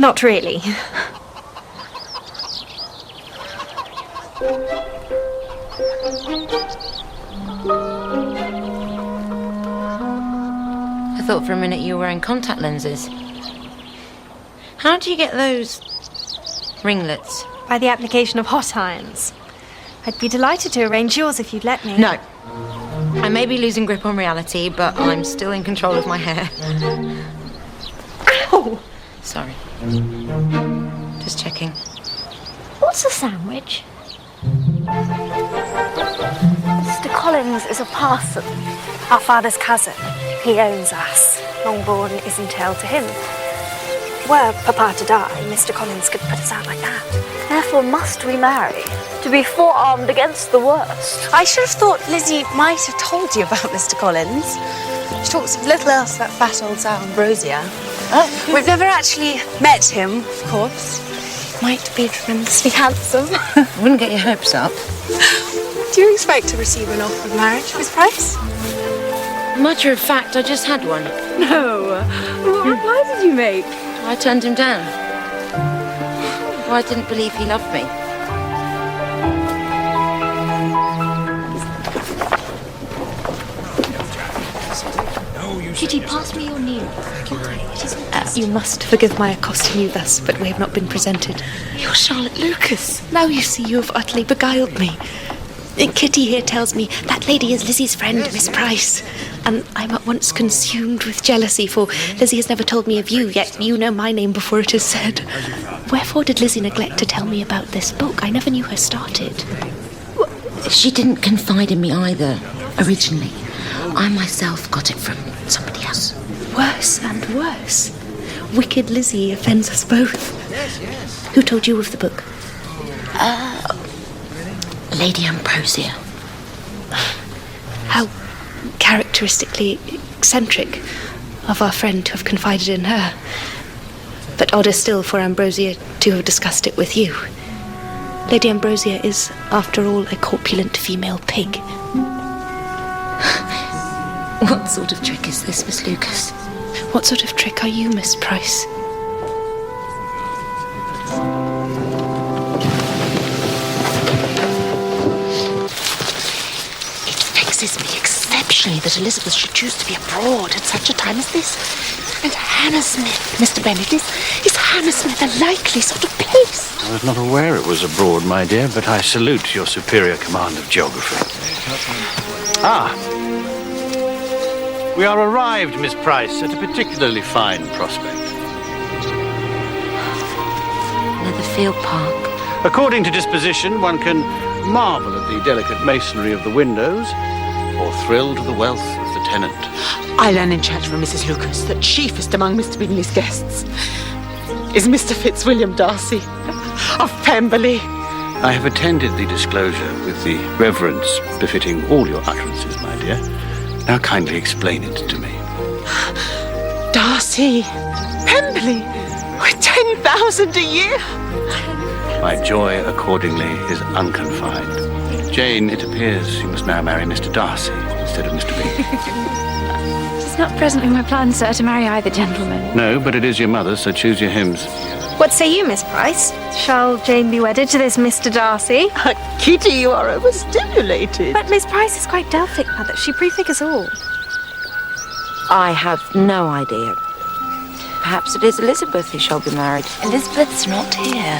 Not really. I thought for a minute you were wearing contact lenses. How do you get those ringlets? By the application of hot irons. I'd be delighted to arrange yours if you'd let me. No. I may be losing grip on reality, but I'm still in control of my hair. Ow! Sorry. Just checking. What's a sandwich? Mr. Collins is a parson. Our father's cousin. He owns us. Longbourn is entailed to him. Were Papa to die, Mr. Collins could put us out like that. Therefore must we marry, to be forearmed against the worst. I should have thought Lizzie might have told you about Mr. Collins. She talks of little else, that fat old sow Ambrosia. We've never actually met him, of course. Might be tremendously handsome. Wouldn't get your hopes up. Do you expect to receive an offer of marriage, Miss Price? Matter of fact, I just had one. No. What reply did you make? I turned him down. I didn't believe he loved me. Kitty, pass me your knee. You must forgive my accosting you thus, but we have not been presented. You're Charlotte Lucas. Now you see you have utterly beguiled me. Kitty here tells me that lady is Lizzie's friend, Miss Price. And I'm at once consumed with jealousy, for Lizzie has never told me of you, yet you know my name before it is said. Wherefore did Lizzie neglect to tell me about this book? I never knew her started. She didn't confide in me either, originally. I myself got it from somebody else. Worse and worse. Wicked Lizzie offends us both. Who told you of the book? Lady Ambrosia. How characteristically eccentric of our friend to have confided in her. But odder still for Ambrosia to have discussed it with you. Lady Ambrosia is, after all, a corpulent female pig. What sort of trick is this, Miss Lucas? What sort of trick are you, Miss Price? It vexes me exceptionally that Elizabeth should choose to be abroad at such a time as this. And Hammersmith, Mr. Bennet, is Hammersmith a likely sort of place? I was not aware it was abroad, my dear, but I salute your superior command of geography. We are arrived, Miss Price, at a particularly fine prospect. Netherfield Park. According to disposition, one can marvel at the delicate masonry of the windows, or thrill to the wealth of the tenant. I learn in church from Mrs. Lucas that chiefest among Mr. Bingley's guests is Mr. Fitzwilliam Darcy of Pemberley. I have attended the disclosure with the reverence befitting all your utterances, my dear. Now kindly explain it to me. Darcy, Pemberley, with 10,000 a year. My joy, accordingly, is unconfined. Jane, it appears you must now marry Mr. Darcy instead of Mr. Bingley. It's not presently my plan, sir, to marry either gentleman. No, but it is your mother, so choose your hymns. What say you, Miss Price? Shall Jane be wedded to this Mr. Darcy? Kitty, you are overstimulated. But Miss Price is quite Delphic, Mother. She prefigures all. I have no idea. Perhaps it is Elizabeth who shall be married. Elizabeth's not here.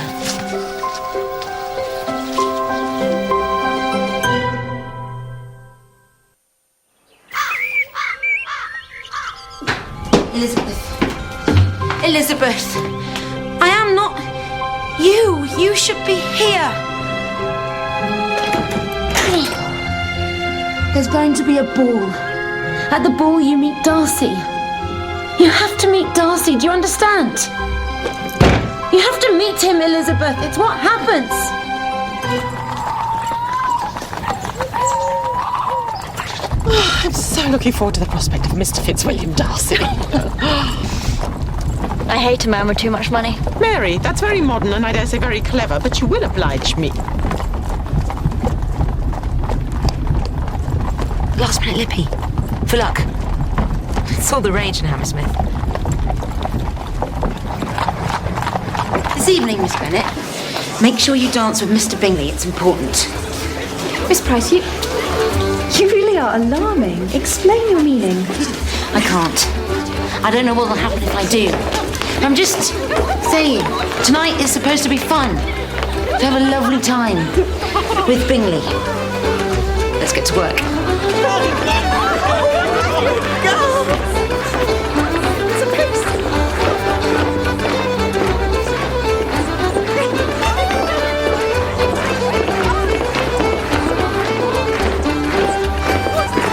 Elizabeth, I am not you. You should be here. There's going to be a ball. At the ball, you meet Darcy. You have to meet Darcy, do you understand? You have to meet him, Elizabeth. It's what happens. I'm so looking forward to the prospect of Mr. Fitzwilliam Darcy. I hate a man with too much money. Mary, that's very modern and I dare say very clever, but you will oblige me. Last minute lippy. For luck. It's all the rage in Hammersmith. evening, Miss Bennet. Make sure you dance with Mr. Bingley. It's important. Miss Price, you really are alarming. Explain your meaning. I can't. I don't know what will happen if I do. I'm just saying, tonight is supposed to be fun. To have a lovely time with Bingley. Let's get to work.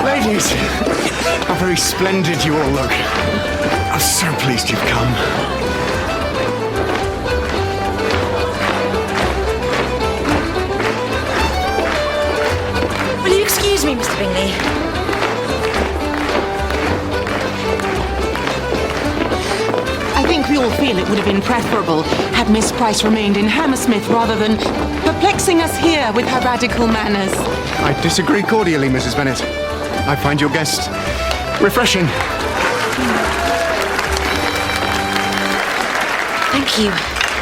Ladies, how very splendid you all look. I'm so pleased you've come. Will you excuse me, Mr. Bingley? I think we all feel it would have been preferable had Miss Price remained in Hammersmith rather than perplexing us here with her radical manners. I disagree cordially, Mrs. Bennet. I find your guest refreshing. Thank you.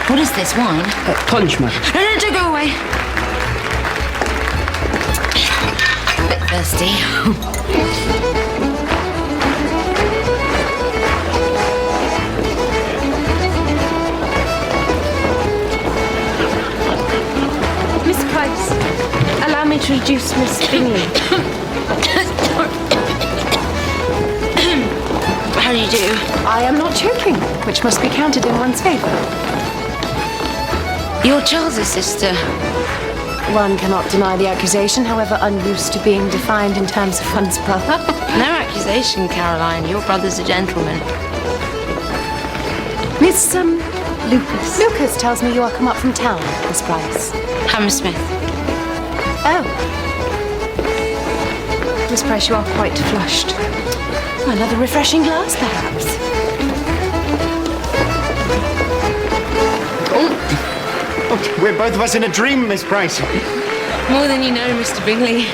What is this, wine? Punch, madam. No, don't go away. A bit thirsty. Miss Price, allow me to introduce Miss Bingley. How do you do? I am not choking, which must be counted in one's favour. You're Charles's sister. One cannot deny the accusation, however unused to being defined in terms of one's brother. No accusation, Caroline. Your brother's a gentleman. Miss, Lucas. Lucas tells me you are come up from town, Miss Price. Hammersmith. Oh. Miss Price, you are quite flushed. Another refreshing glass, perhaps? Oh, we're both of us in a dream, Miss Price. More than you know, Mr. Bingley.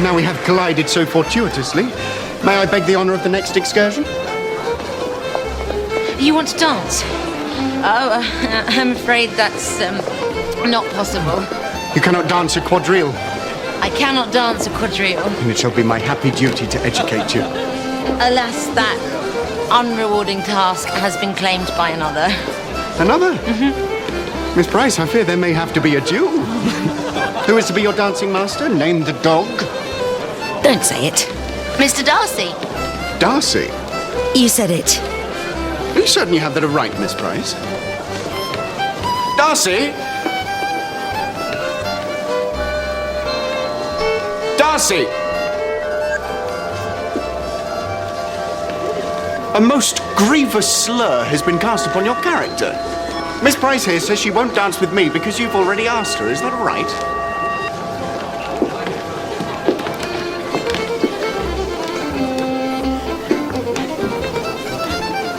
Now we have collided so fortuitously. May I beg the honour of the next excursion? You want to dance? Oh, I'm afraid that's not possible. You cannot dance a quadrille, I cannot dance a quadrille. and it shall be my happy duty to educate you. Alas, that unrewarding task has been claimed by another. Another? Miss Price, I fear there may have to be a duel. Who is to be your dancing master? Name the dog. Don't say it. Mr. Darcy. Darcy? You said it. You certainly have that right, Miss Price. Darcy? Darcy! A most grievous slur has been cast upon your character. Miss Price here says she won't dance with me because you've already asked her. Is that right?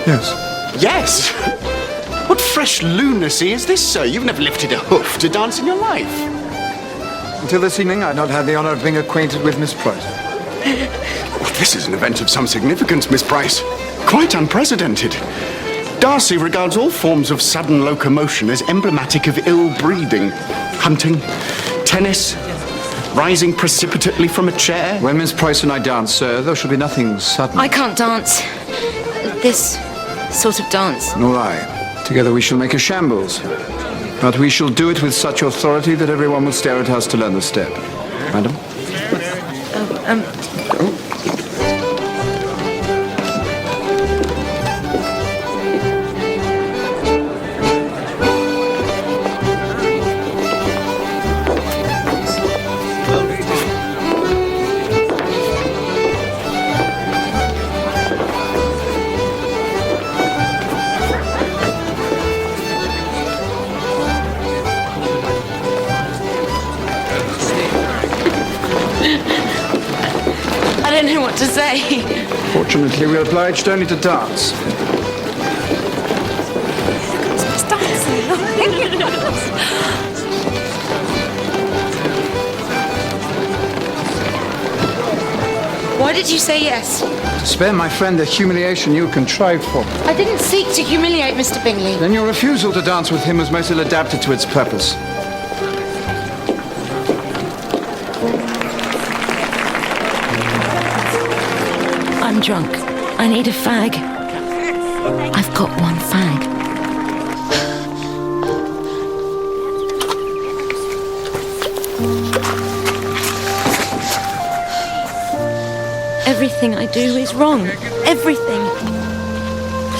Yes. Yes! What fresh lunacy is this, sir? You've never lifted a hoof to dance in your life. Until this evening, I'd not had the honour of being acquainted with Miss Price. Well, this is an event of some significance, Miss Price. Quite unprecedented. Darcy regards all forms of sudden locomotion as emblematic of ill breeding. Hunting, tennis, rising precipitately from a chair. When Miss Price and I dance, sir, there shall be nothing sudden. I can't dance. This sort of dance. Nor I. Together we shall make a shambles. But we shall do it with such authority that everyone will stare at us to learn the step. Madam? I don't know what to say. Fortunately, we are obliged only to dance. Why did you say yes? Spare my friend the humiliation you contrived for. I didn't seek to humiliate Mr. Bingley. Then your refusal to dance with him was most ill-adapted to its purpose. I'm drunk. I need a fag. I've got one fag. Everything I do is wrong. Everything.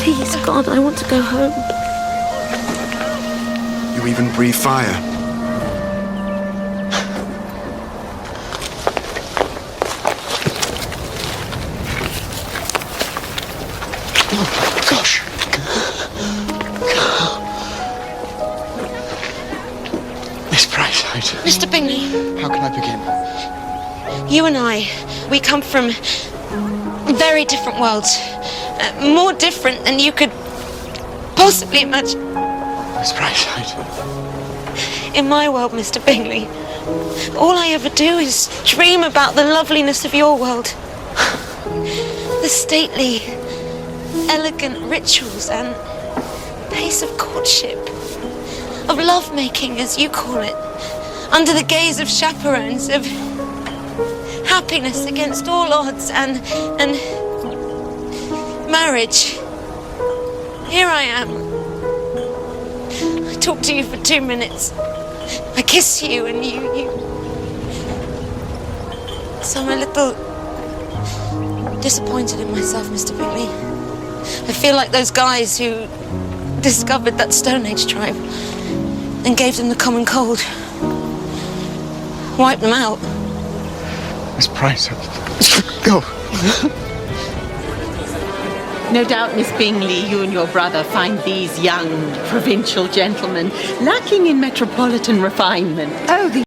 Please, God, I want to go home. You even breathe fire. Oh, gosh. Miss Price, Mr. Bingley, how can I begin? you and I, we come from very different worlds. More different than you could possibly imagine. Miss Price, In my world, Mr. Bingley, all I ever do is dream about the loveliness of your world. The stately, elegant rituals and pace of courtship, of lovemaking, as you call it, under the gaze of chaperones, of happiness against all odds, and marriage. Here I am. I talk to you for 2 minutes. I kiss you and you... So I'm a little disappointed in myself, Mr. Bingley. I feel like those guys who discovered that Stone Age tribe and gave them the common cold. Wiped them out. Miss Price, go. No doubt, Miss Bingley, you and your brother find these young provincial gentlemen lacking in metropolitan refinement. Oh, the